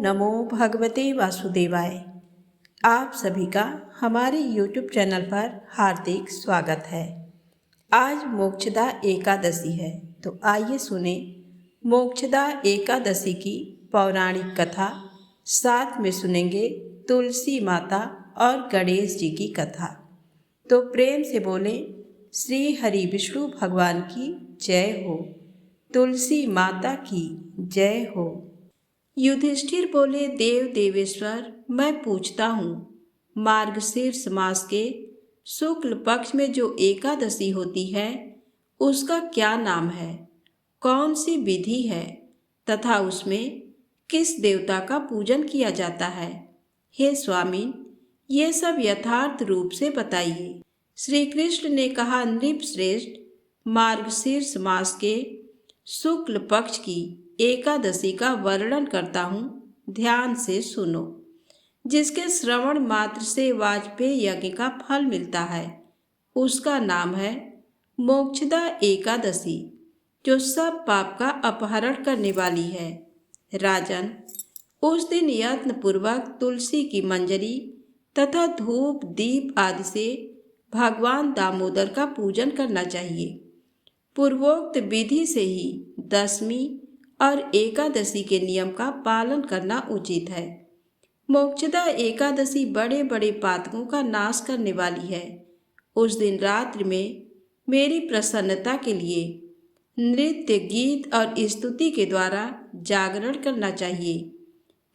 नमो भगवते वासुदेवाय। आप सभी का हमारे YouTube चैनल पर हार्दिक स्वागत है। आज मोक्षदा एकादशी है, तो आइए सुने मोक्षदा एकादशी की पौराणिक कथा। साथ में सुनेंगे तुलसी माता और गणेश जी की कथा। तो प्रेम से बोले श्री हरि विष्णु भगवान की जय हो, तुलसी माता की जय हो। युधिष्ठिर बोले, देव देवेश्वर, मैं पूछता हूँ, मार्गशीर्ष मास के शुक्ल पक्ष में जो एकादशी होती है उसका क्या नाम है, कौन सी विधि है तथा उसमें किस देवता का पूजन किया जाता है? हे स्वामी, ये सब यथार्थ रूप से बताइए। श्री कृष्ण ने कहा, नृप श्रेष्ठ, मार्गशीर्ष मास के शुक्ल पक्ष की एकादशी का वर्णन करता हूँ, ध्यान से सुनो। जिसके श्रवण मात्र से वाजपेय यज्ञ का फल मिलता है उसका नाम है मोक्षदा एकादशी, जो सब पाप का अपहरण करने वाली है। राजन, उस दिन यत्न पूर्वक तुलसी की मंजरी तथा धूप दीप आदि से भगवान दामोदर का पूजन करना चाहिए। पूर्वोक्त विधि से ही दशमी और एकादशी के नियम का पालन करना उचित है। मोक्षदा एकादशी बड़े बड़े पातकों का नाश करने वाली है। उस दिन रात्रि में मेरी प्रसन्नता के लिए नृत्य गीत और स्तुति के द्वारा जागरण करना चाहिए।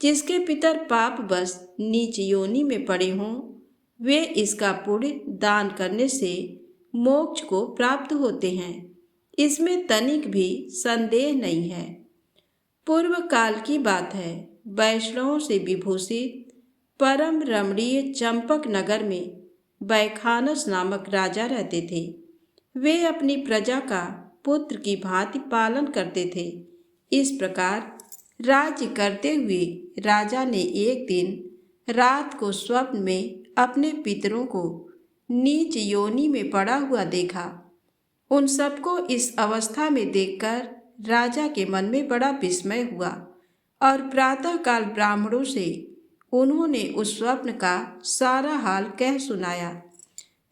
जिसके पितर पाप बस नीच योनि में पड़े हों, वे इसका पुण्य दान करने से मोक्ष को प्राप्त होते हैं, इसमें तनिक भी संदेह नहीं है। पूर्व काल की बात है, वैष्णवों से विभूषित परम रमणीय चंपक नगर में बैखानस नामक राजा रहते थे। वे अपनी प्रजा का पुत्र की भांति पालन करते थे। इस प्रकार राज्य करते हुए राजा ने एक दिन रात को स्वप्न में अपने पितरों को नीच योनि में पड़ा हुआ देखा। उन सबको इस अवस्था में देखकर राजा के मन में बड़ा विस्मय हुआ और प्रातःकाल ब्राह्मणों से उन्होंने उस स्वप्न का सारा हाल कह सुनाया।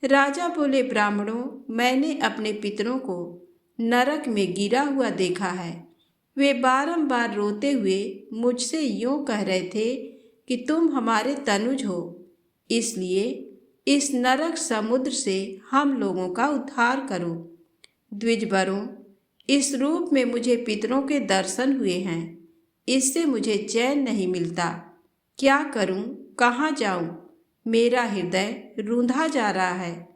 राजा बोले, ब्राह्मणों, मैंने अपने पितरों को नरक में गिरा हुआ देखा है। वे बारंबार रोते हुए मुझसे यूं कह रहे थे कि तुम हमारे तनुज हो, इसलिए इस नरक समुद्र से हम लोगों का उद्धार करो। द्विजवरों, इस रूप में मुझे पितरों के दर्शन हुए हैं, इससे मुझे चैन नहीं मिलता। क्या करूं, कहाँ जाऊं? मेरा हृदय रूंधा जा रहा है।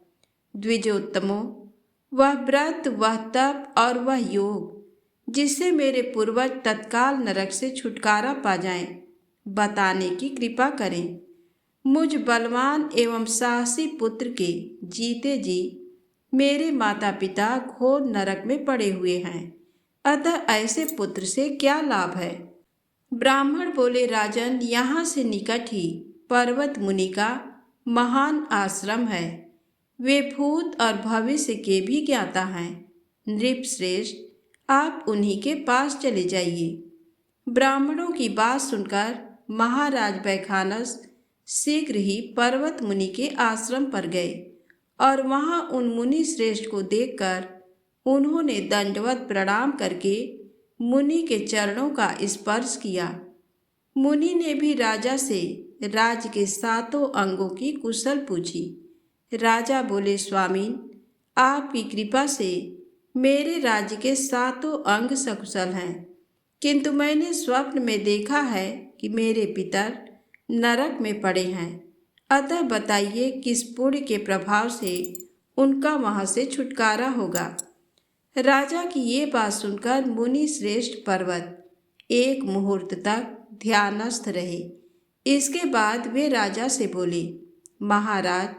द्विजोत्तमों, वह व्रत, वह तप और वह योग जिससे मेरे पूर्वज तत्काल नरक से छुटकारा पा जाएं, बताने की कृपा करें। मुझ बलवान एवं साहसी पुत्र के जीते जी मेरे माता पिता घोर नरक में पड़े हुए हैं, अतः ऐसे पुत्र से क्या लाभ है? ब्राह्मण बोले, राजन, यहाँ से निकट ही पर्वत मुनि का महान आश्रम है। वे भूत और भविष्य के भी ज्ञाता हैं। नृप श्रेष्ठ, आप उन्हीं के पास चले जाइए। ब्राह्मणों की बात सुनकर महाराज बैखानस शीघ्र ही पर्वत मुनि के आश्रम पर गए और वहां उन मुनि श्रेष्ठ को देखकर उन्होंने दंडवत प्रणाम करके मुनि के चरणों का स्पर्श किया। मुनि ने भी राजा से राज्य के 7 अंगों की कुशल पूछी। राजा बोले, स्वामी, आपकी कृपा से मेरे राज्य के 7 अंग सकुशल हैं, किंतु मैंने स्वप्न में देखा है कि मेरे पितर नरक में पड़े हैं। अतः बताइए किस पुण्य के प्रभाव से उनका वहां से छुटकारा होगा। राजा की ये बात सुनकर मुनि श्रेष्ठ पर्वत एक मुहूर्त तक ध्यानस्थ रहे। इसके बाद वे राजा से बोले, महाराज,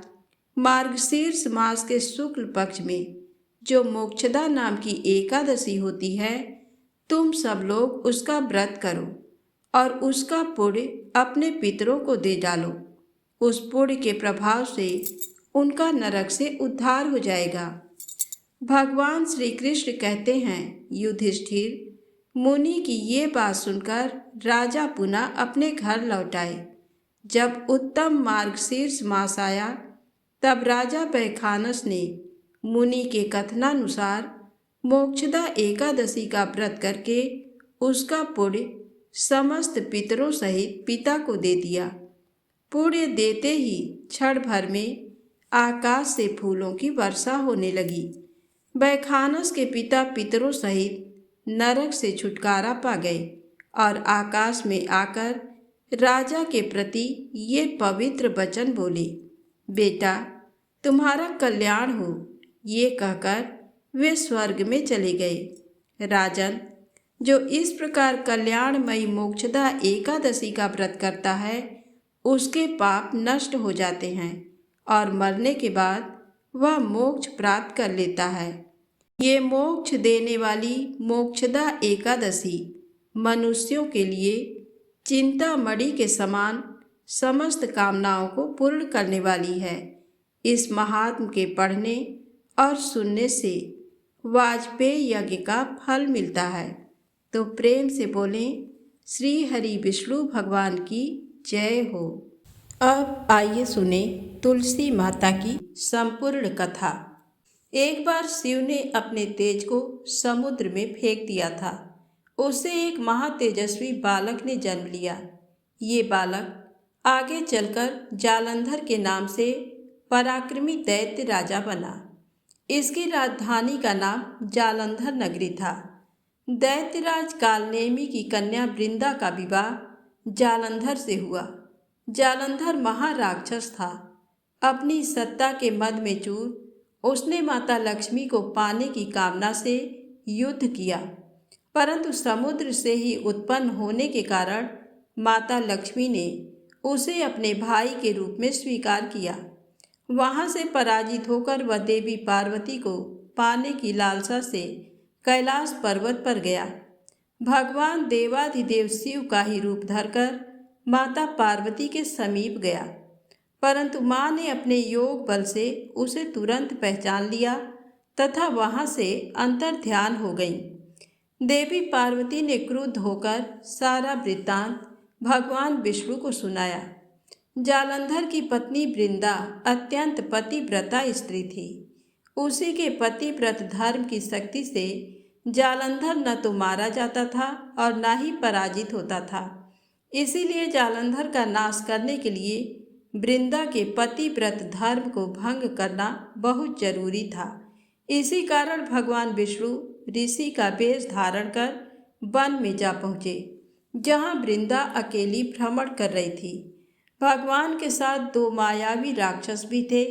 मार्गशीर्ष मास के शुक्ल पक्ष में जो मोक्षदा नाम की एकादशी होती है, तुम सब लोग उसका व्रत करो और उसका पुण्य अपने पितरों को दे डालो। उस पुण्य के प्रभाव से उनका नरक से उद्धार हो जाएगा। भगवान श्री कृष्ण कहते हैं, युधिष्ठिर, मुनि की ये बात सुनकर राजा पुनः अपने घर लौट आए। जब उत्तम मार्गशीर्ष मास आया तब राजा बैखानस ने मुनि के कथनानुसार मोक्षदा एकादशी का व्रत करके उसका पुण्य समस्त पितरों सहित पिता को दे दिया। पुण्य देते ही क्षण भर में आकाश से फूलों की वर्षा होने लगी। बैखानस के पिता पितरों सहित नरक से छुटकारा पा गए और आकाश में आकर राजा के प्रति ये पवित्र वचन बोले, बेटा तुम्हारा कल्याण हो। ये कहकर वे स्वर्ग में चले गए। राजन, जो इस प्रकार कल्याणमयी मोक्षदा एकादशी का व्रत करता है उसके पाप नष्ट हो जाते हैं और मरने के बाद वह मोक्ष प्राप्त कर लेता है। ये मोक्ष देने वाली मोक्षदा एकादशी मनुष्यों के लिए चिंतामणि के समान समस्त कामनाओं को पूर्ण करने वाली है। इस महात्म के पढ़ने और सुनने से वाजपेयी यज्ञ का फल मिलता है। तो प्रेम से बोलें, श्री हरि विष्णु भगवान की जय हो। अब आइए सुने तुलसी माता की संपूर्ण कथा। एक बार शिव ने अपने तेज को समुद्र में फेंक दिया था। उससे एक महातेजस्वी बालक ने जन्म लिया। ये बालक आगे चलकर जालंधर के नाम से पराक्रमी दैत्य राजा बना। इसकी राजधानी का नाम जालंधर नगरी था। दैत्यराज कालनेमी की कन्या वृंदा का विवाह जालंधर से हुआ। जालंधर महाराक्षस था। अपनी सत्ता के मद में चूर उसने माता लक्ष्मी को पाने की कामना से युद्ध किया, परंतु समुद्र से ही उत्पन्न होने के कारण माता लक्ष्मी ने उसे अपने भाई के रूप में स्वीकार किया। वहां से पराजित होकर वह देवी पार्वती को पाने की लालसा से कैलाश पर्वत पर गया। भगवान देवाधिदेव शिव का ही रूप धरकर माता पार्वती के समीप गया, परंतु माँ ने अपने योग बल से उसे तुरंत पहचान लिया तथा वहां से अंतर्ध्यान हो गई। देवी पार्वती ने क्रुद्ध होकर सारा वृत्तांत भगवान विष्णु को सुनाया। जालंधर की पत्नी वृंदा अत्यंत पतिव्रता स्त्री थी। उसी के पतिव्रत धर्म की शक्ति से जालंधर न तो मारा जाता था और न ही पराजित होता था। इसीलिए जालंधर का नाश करने के लिए वृंदा के पतिव्रत धर्म को भंग करना बहुत जरूरी था। इसी कारण भगवान विष्णु ऋषि का वेश धारण कर वन में जा पहुँचे, जहाँ वृंदा अकेली भ्रमण कर रही थी। भगवान के साथ दो मायावी राक्षस भी थे,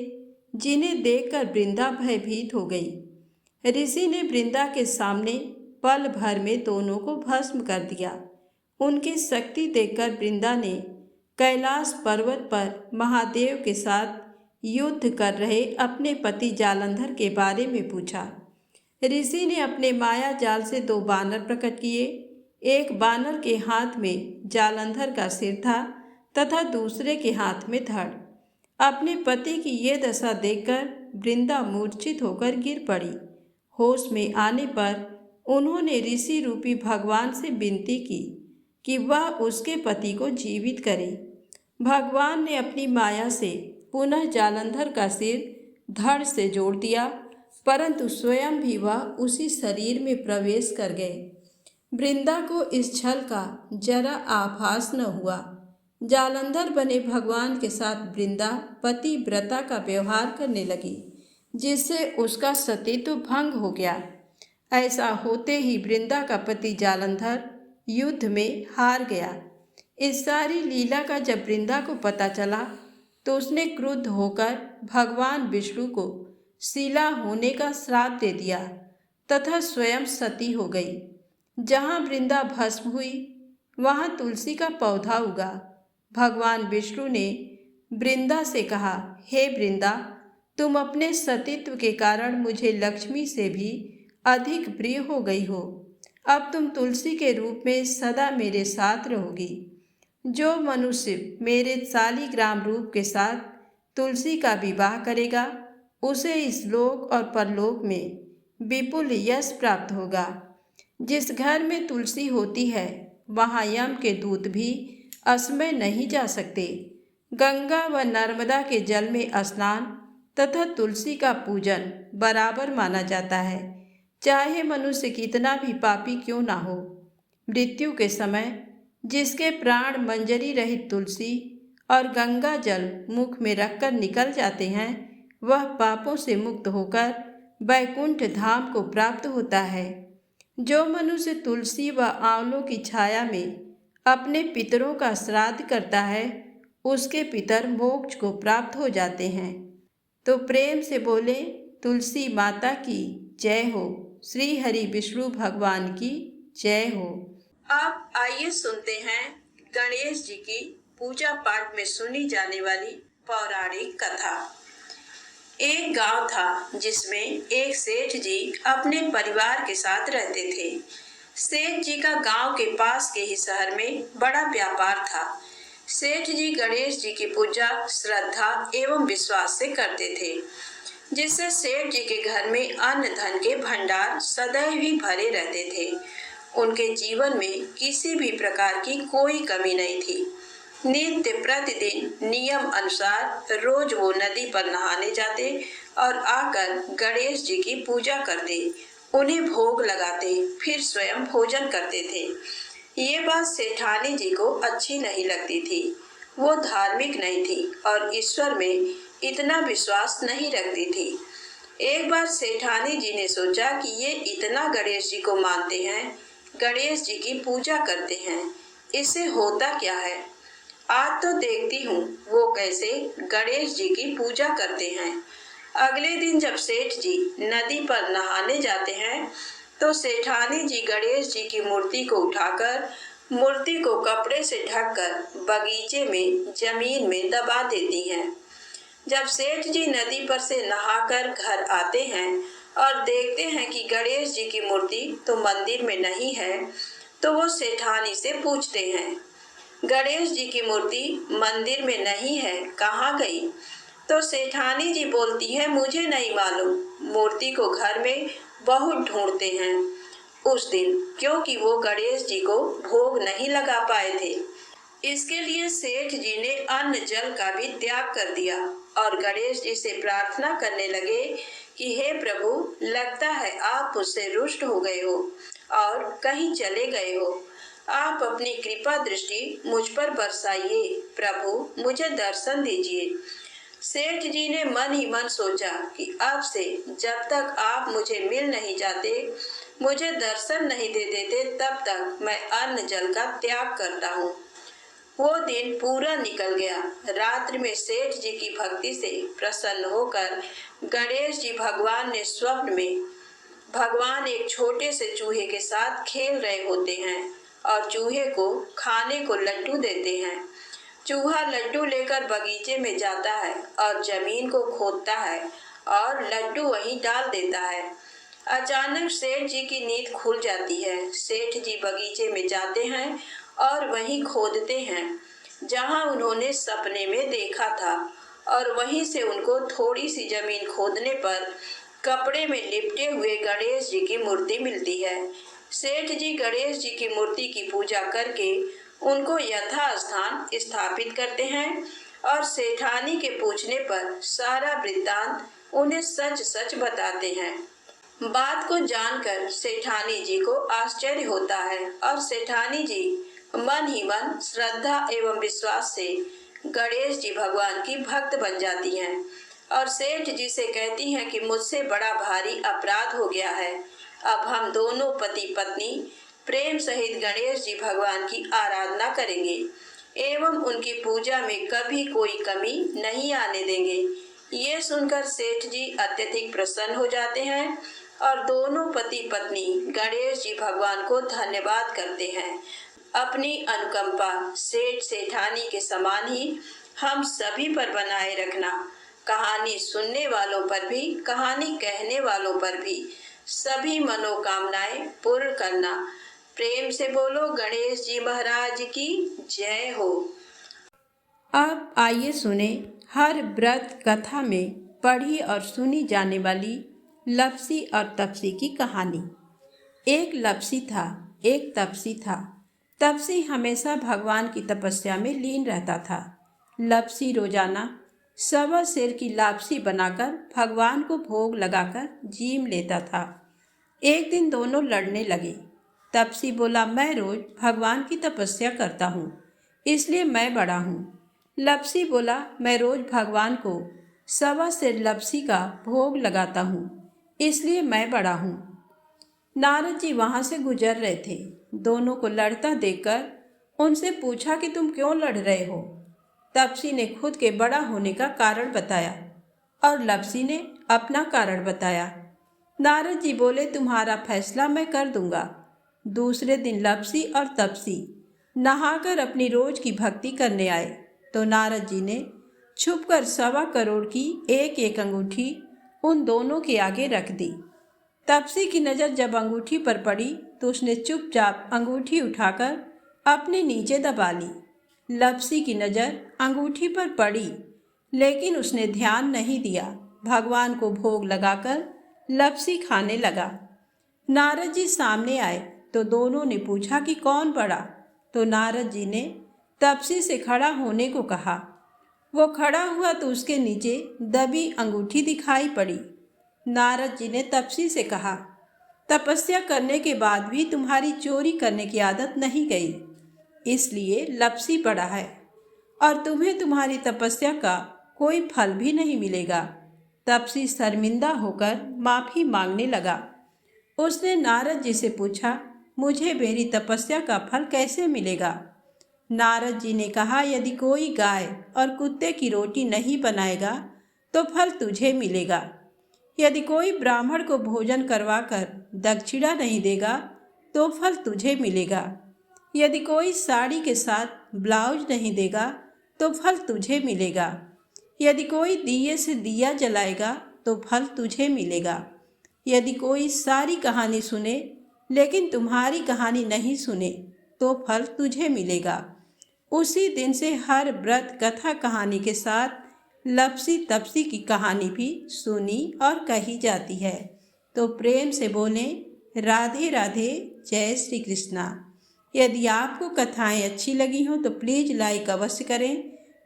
जिन्हें देखकर वृंदा भयभीत हो गई। ऋषि ने वृंदा के सामने पल भर में दोनों को भस्म कर दिया। उनकी शक्ति देखकर वृंदा ने कैलाश पर्वत पर महादेव के साथ युद्ध कर रहे अपने पति जालंधर के बारे में पूछा। ऋषि ने अपने माया जाल से दो बानर प्रकट किए। एक बानर के हाथ में जालंधर का सिर था तथा दूसरे के हाथ में धड़। अपने पति की ये दशा देखकर वृंदा मूर्छित होकर गिर पड़ी। होश में आने पर उन्होंने ऋषि रूपी भगवान से विनती की कि वह उसके पति को जीवित करे। भगवान ने अपनी माया से पुनः जालंधर का सिर धड़ से जोड़ दिया, परंतु स्वयं भी वह उसी शरीर में प्रवेश कर गए। वृंदा को इस छल का जरा आभास न हुआ। जालंधर बने भगवान के साथ वृंदा पतिव्रता का व्यवहार करने लगी, जिससे उसका सतीत्व भंग हो गया। ऐसा होते ही वृंदा का पति जालंधर युद्ध में हार गया। इस सारी लीला का जब वृंदा को पता चला तो उसने क्रुद्ध होकर भगवान विष्णु को शिला होने का श्राप दे दिया तथा स्वयं सती हो गई। जहाँ वृंदा भस्म हुई वहाँ तुलसी का पौधा उगा। भगवान विष्णु ने वृंदा से कहा, हे वृंदा, तुम अपने सतीत्व के कारण मुझे लक्ष्मी से भी अधिक प्रिय हो गई हो। अब तुम तुलसी के रूप में सदा मेरे साथ रहोगी। जो मनुष्य मेरे शालिग्राम रूप के साथ तुलसी का विवाह करेगा उसे इस लोक और परलोक में विपुल यश प्राप्त होगा। जिस घर में तुलसी होती है वहाँ यम के दूत भी असमय नहीं जा सकते। गंगा व नर्मदा के जल में स्नान तथा तुलसी का पूजन बराबर माना जाता है, चाहे मनुष्य कितना भी पापी क्यों ना हो। मृत्यु के समय जिसके प्राण मंजरी रहित तुलसी और गंगा जल मुख में रखकर निकल जाते हैं, वह पापों से मुक्त होकर वैकुंठ धाम को प्राप्त होता है। जो मनुष्य तुलसी व आंवलों की छाया में अपने पितरों का श्राद्ध करता है, उसके पितर मोक्ष को प्राप्त हो जाते हैं। तो प्रेम से बोले तुलसी माता की जय हो, श्री हरि विष्णु भगवान की जय हो। अब आइए सुनते हैं गणेश जी की पूजा पाठ में सुनी जाने वाली पौराणिक कथा। एक गांव था जिसमें एक सेठ जी अपने परिवार के साथ रहते थे। सेठ जी का गांव के पास के ही शहर में बड़ा व्यापार था। सेठ जी गणेश जी की पूजा श्रद्धा एवं विश्वास से करते थे, जिससे सेठ जी के घर में अन्न धन के भंडार सदैव ही भरे रहते थे। उनके जीवन में किसी भी प्रकार की कोई कमी नहीं थी। नित्य प्रतिदिन नियम अनुसार रोज वो नदी पर नहाने जाते और आकर गणेश जी की पूजा करते, उन्हें भोग लगाते, फिर स्वयं भोजन करते थे। ये बात सेठानी जी को अच्छी नहीं लगती थी। वो धार्मिक नहीं थी और ईश्वर में इतना विश्वास नहीं रखती थी। एक बार सेठानी जी ने सोचा कि ये इतना गणेश जी को मानते हैं, गणेश जी की पूजा करते हैं, इससे होता क्या है, आज तो देखती हूँ वो कैसे गणेश जी की पूजा करते हैं। अगले दिन जब सेठ जी नदी पर नहाने जाते हैं तो सेठानी जी गणेश जी की मूर्ति को उठाकर मूर्ति को कपड़े से ढककर बगीचे में जमीन में दबा देती हैं। जब सेठ जी नदी पर से नहाकर घर आते हैं और देखते हैं कि गणेश जी की मूर्ति तो मंदिर में नहीं है, तो वो सेठानी से पूछते हैं, गणेश जी की मूर्ति मंदिर में नहीं है, कहाँ गई? तो सेठानी जी बोलती है, मुझे नहीं मालूम, मूर्ति को घर में बहुत ढूंढते हैं उस दिन, क्योंकि वो गणेश जी को भोग नहीं लगा पाए थे। इसके लिए सेठ जी ने अन्न जल का भी त्याग कर दिया और गणेश जी से प्रार्थना करने लगे कि हे प्रभु, लगता है आप मुझसे रुष्ट हो गए हो और कहीं चले गए हो। आप अपनी कृपा दृष्टि मुझ पर बरसाइए, प्रभु मुझे दर्शन दीजिए। सेठ जी ने मन ही मन सोचा कि अब से जब तक आप मुझे मिल नहीं जाते, मुझे दर्शन नहीं दे देते, तब तक मैं अन्न जल का त्याग करता हूँ। वो दिन पूरा निकल गया। रात्रि में सेठ जी की भक्ति से प्रसन्न होकर गणेश जी भगवान ने स्वप्न में भगवान एक छोटे से चूहे के साथ खेल रहे होते हैं और चूहे को खाने को लड्डू देते हैं। चूहा लड्डू लेकर बगीचे में जाता है और जमीन को खोदता है और लड्डू वहीं डाल देता है। अचानक सेठ जी की नींद खुल जाती है। सेठ जी बगीचे में जाते हैं और वहीं खोदते हैं जहां उन्होंने सपने में देखा था, और वहीं से उनको थोड़ी सी जमीन खोदने पर कपड़े में लिपटे हुए गणेश जी की मूर्ति मिलती है। सेठ जी गणेश जी की मूर्ति की पूजा करके उनको यथास्थान स्थापित करते हैं और सेठानी के पूछने पर सारा वृत्तांत उन्हें सच सच बताते हैं। बात को जानकर सेठानी जी को आश्चर्य होता है और सेठानी जी मन ही मन श्रद्धा एवं विश्वास से गणेश जी भगवान की भक्त बन जाती हैं और सेठ जी से कहती हैं कि मुझसे बड़ा भारी अपराध हो गया है। अब हम दोनों पति पत्नी प्रेम सहित गणेश जी भगवान की आराधना करेंगे एवं उनकी पूजा में कभी कोई कमी नहीं आने देंगे। ये सुनकर सेठ जी अत्यधिक प्रसन्न हो जाते हैं और दोनों पति पत्नी गणेश जी भगवान को धन्यवाद करते हैं। अपनी अनुकंपा सेठ सेठानी के समान ही हम सभी पर बनाए रखना। कहानी सुनने वालों पर भी, कहानी कहने वालों पर भी सभी मनोकामनाएं पूर्ण करना। प्रेम से बोलो गणेश जी महाराज की जय हो। अब आइए सुने हर व्रत कथा में पढ़ी और सुनी जाने वाली लप्सी और तप्सी की कहानी। एक लपसी था, एक तपसी था। तपसी हमेशा भगवान की तपस्या में लीन रहता था। लपसी रोजाना 1.25 सेर की लापसी बनाकर भगवान को भोग लगाकर जीम लेता था। एक दिन दोनों लड़ने लगे। तपसी बोला, मैं रोज भगवान की तपस्या करता हूँ, इसलिए मैं बड़ा हूँ। लपसी बोला, मैं रोज भगवान को 1.25 सेर लपसी का भोग लगाता हूँ, इसलिए मैं बड़ा हूँ। नारद जी वहां से गुजर रहे थे। दोनों को लड़ता देखकर उनसे पूछा कि तुम क्यों लड़ रहे हो। तपसी ने खुद के बड़ा होने का कारण बताया और लपसी ने अपना कारण बताया। नारद जी बोले, तुम्हारा फैसला मैं कर दूंगा। दूसरे दिन लपसी और तपसी नहाकर अपनी रोज की भक्ति करने आए तो नारद जी ने छुपकर 1.25 करोड़ की एक एक अंगूठी उन दोनों के आगे रख दी। तपसी की नज़र जब अंगूठी पर पड़ी तो उसने चुपचाप अंगूठी उठाकर अपने नीचे दबा ली। लपसी की नज़र अंगूठी पर पड़ी लेकिन उसने ध्यान नहीं दिया। भगवान को भोग लगाकर लपसी खाने लगा। नारद जी सामने आए तो दोनों ने पूछा कि कौन बड़ा। तो नारद जी ने तपसी से खड़ा होने को कहा। वो खड़ा हुआ तो उसके नीचे दबी अंगूठी दिखाई पड़ी। नारद जी ने तपसी से कहा, तपस्या करने के बाद भी तुम्हारी चोरी करने की आदत नहीं गई, इसलिए लपसी बड़ा है और तुम्हें तुम्हारी तपस्या का कोई फल भी नहीं मिलेगा। तपसी शर्मिंदा होकर माफी मांगने लगा। उसने नारद जी से पूछा, मुझे मेरी तपस्या का फल कैसे मिलेगा। नारद जी ने कहा, यदि कोई गाय और कुत्ते की रोटी नहीं बनाएगा तो फल तुझे मिलेगा। यदि कोई ब्राह्मण को भोजन करवाकर दक्षिणा नहीं देगा तो फल तुझे मिलेगा। यदि कोई साड़ी के साथ ब्लाउज नहीं देगा तो फल तुझे मिलेगा। यदि कोई दिए से दिया जलाएगा तो फल तुझे मिलेगा। यदि कोई सारी कहानी सुने लेकिन तुम्हारी कहानी नहीं सुने तो फल तुझे मिलेगा। उसी दिन से हर व्रत कथा कहानी के साथ लपसी तपसी की कहानी भी सुनी और कही जाती है। तो प्रेम से बोले, राधे राधे, जय श्री कृष्णा। यदि आपको कथाएं अच्छी लगी हों तो प्लीज़ लाइक अवश्य करें,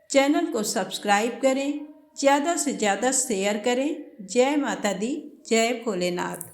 चैनल को सब्सक्राइब करें, ज़्यादा से ज़्यादा शेयर करें। जय माता दी, जय भोलेनाथ।